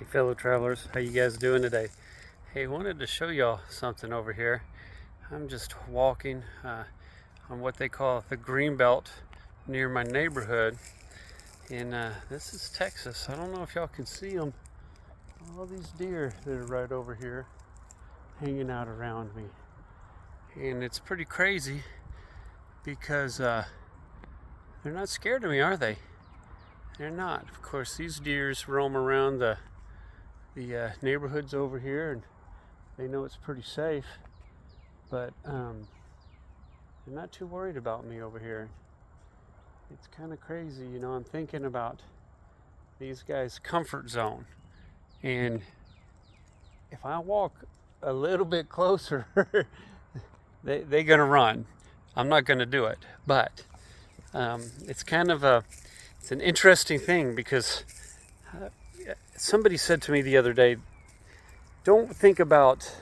fellow travelers, how you guys doing today? Hey, wanted to show y'all something over here. I'm just walking on what they call the green belt near my neighborhood, and this is Texas. I don't know if y'all can see them, all these deer that are right over here hanging out around me, and it's pretty crazy because they're not scared of me, are they? They're not. Of course, these deers roam around the neighborhoods over here, and they know it's pretty safe, but they're not too worried about me over here. It's kind of crazy, you know. I'm thinking about these guys' comfort zone, and if I walk a little bit closer, they're gonna run. I'm not gonna do it, but it's kind of it's an interesting thing because somebody said to me the other day, don't think about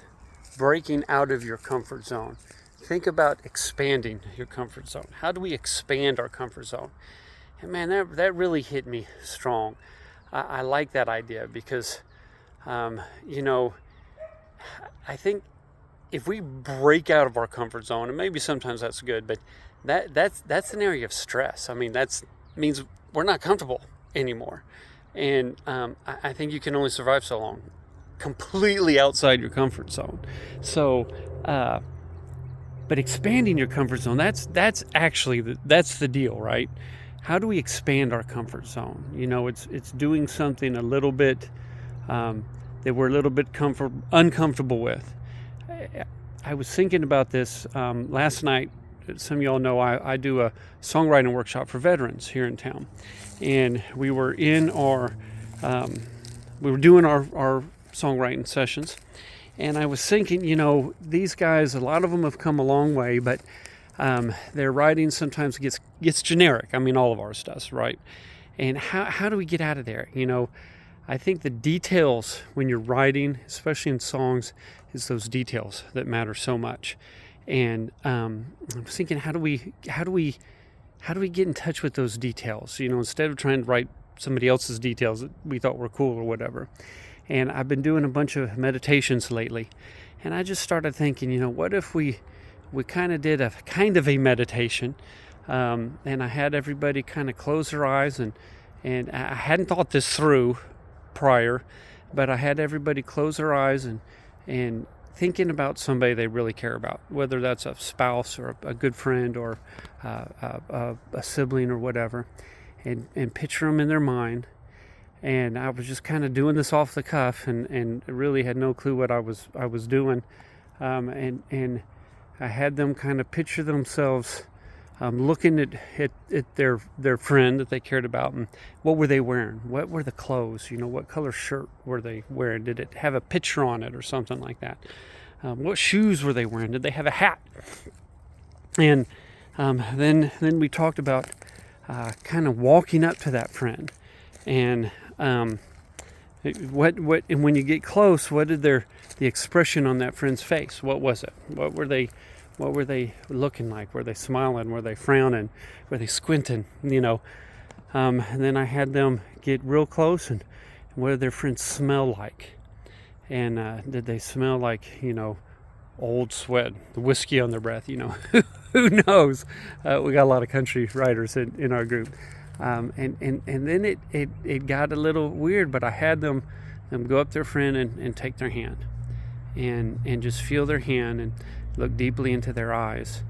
breaking out of your comfort zone. Think about expanding your comfort zone. How do we expand our comfort zone? And man, that really hit me strong. I like that idea because, you know, I think if we break out of our comfort zone, and maybe sometimes that's good, but that's an area of stress. I mean, that means we're not comfortable anymore. And I think you can only survive so long, completely outside your comfort zone. So, but expanding your comfort zone, that's actually that's the deal, right? How do we expand our comfort zone? You know, it's doing something a little bit that we're a little bit uncomfortable with. I was thinking about this last night. Some of y'all know I do a songwriting workshop for veterans here in town, and we were in we were doing our songwriting sessions, and I was thinking, you know, these guys, a lot of them have come a long way, but their writing sometimes gets generic. I mean, all of ours does, right? And how do we get out of there? You know, I think the details when you're writing, especially in songs, is those details that matter so much. And I'm thinking, how do we get in touch with those details? You know, instead of trying to write somebody else's details that we thought were cool or whatever. And I've been doing a bunch of meditations lately, and I just started thinking, you know, what if we kind of did a meditation, and I had everybody kind of close their eyes, and I hadn't thought this through prior, but I had everybody close their eyes and thinking about somebody they really care about, whether that's a spouse or a good friend or a sibling or whatever, and picture them in their mind. And I was just kind of doing this off the cuff and really had no clue what I was doing, and I had them kind of picture themselves looking at their friend that they cared about, and what were they wearing? What were the clothes? You know, what color shirt were they wearing? Did it have a picture on it or something like that? What shoes were they wearing? Did they have a hat? And then we talked about kind of walking up to that friend, and what and when you get close, what did the expression on that friend's face? What was it? What were they looking like? Were they smiling? Were they frowning? Were they squinting? You know. And then I had them get real close, and what did their friends smell like? And did they smell like, you know, old sweat, the whiskey on their breath? You know, who knows? We got a lot of country writers in our group, and then it got a little weird. But I had them go up to their friend and take their hand, and just feel their hand and look deeply into their eyes,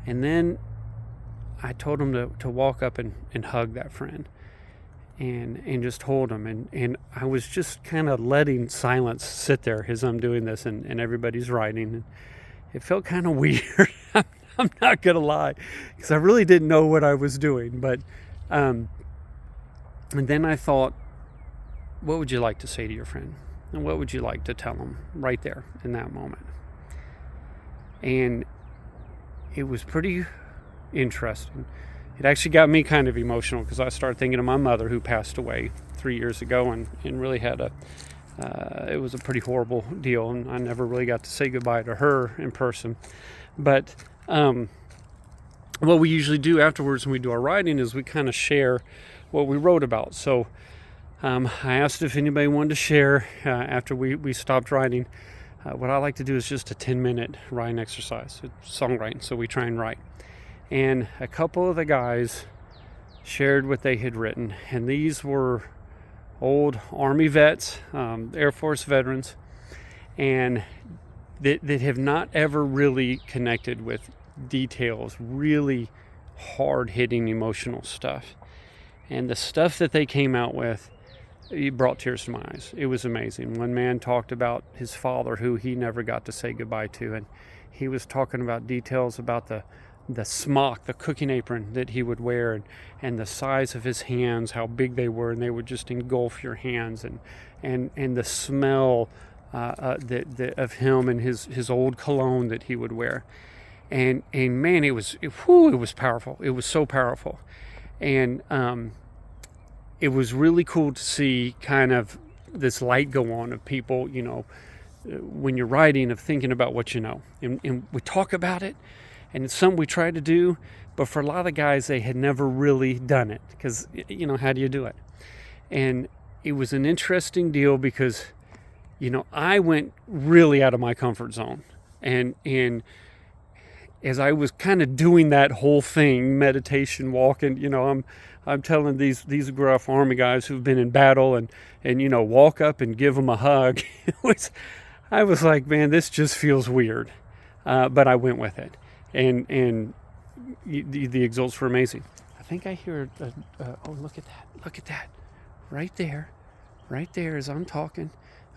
and then I told them to walk up and hug that friend, and just hold them, and I was just kind of letting silence sit there as I'm doing this, and everybody's writing, and it felt kind of weird. I'm not gonna lie, because I really didn't know what I was doing, but and then I thought, what would you like to say to your friend, and what would you like to tell them right there in that moment? And it was pretty interesting. It actually got me kind of emotional because I started thinking of my mother, who passed away 3 years ago, and really had it was a pretty horrible deal, and I never really got to say goodbye to her in person. But what we usually do afterwards when we do our writing is we kind of share what we wrote about. So I asked if anybody wanted to share after we stopped writing. What I like to do is just a 10-minute writing exercise, songwriting, so we try and write. And a couple of the guys shared what they had written, and these were old Army vets, Air Force veterans, and that have not ever really connected with details, really hard-hitting emotional stuff. And the stuff that they came out with, it brought tears to my eyes. It was amazing. One man talked about his father, who he never got to say goodbye to, and he was talking about details about the smock, the cooking apron that he would wear, and the size of his hands, how big they were, and they would just engulf your hands, and the smell of him and his old cologne that he would wear. And man, it was powerful. It was so powerful. And it was really cool to see kind of this light go on of people, when you're writing, of thinking about what you know. And we talk about it, and it's something we try to do, but for a lot of guys, they had never really done it, because, how do you do it? And it was an interesting deal because, I went really out of my comfort zone. And as I was kind of doing that whole thing, meditation, walking, I'm telling these gruff Army guys who've been in battle and walk up and give them a hug. I was like, man, this just feels weird. But I went with it. And the results were amazing. I think I hear, oh, look at that. Right there as I'm talking.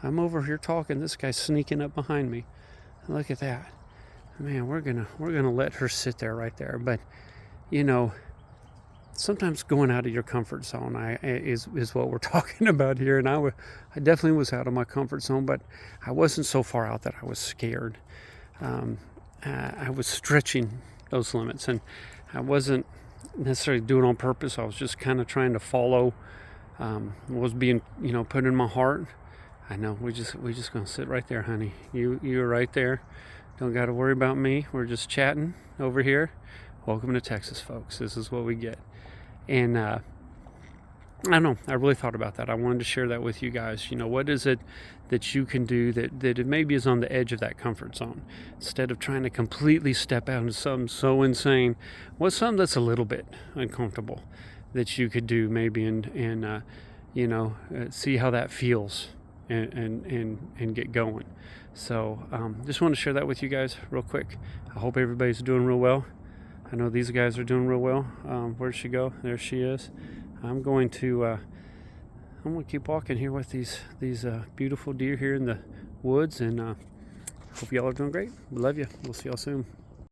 I'm over here talking. This guy's sneaking up behind me. Look at that. Man, we're gonna let her sit there right there. But, sometimes going out of your comfort zone is what we're talking about here. And I definitely was out of my comfort zone, but I wasn't so far out that I was scared. I was stretching those limits, and I wasn't necessarily doing it on purpose. I was just kind of trying to follow what was being, put in my heart. I know we just gonna sit right there, honey. You're right there. Don't got to worry about me. We're just chatting over here. Welcome to Texas, folks. This is what we get. And I don't know. I really thought about that. I wanted to share that with you guys. What is it that you can do that it maybe is on the edge of that comfort zone? Instead of trying to completely step out into something so insane, what's something that's a little bit uncomfortable that you could do maybe and see how that feels and get going. So just want to share that with you guys real quick. I hope everybody's doing real well. I know these guys are doing real well. Where'd she go? There she is. I'm going to keep walking here with these beautiful deer here in the woods, and hope y'all are doing great. Love you. We'll see y'all soon.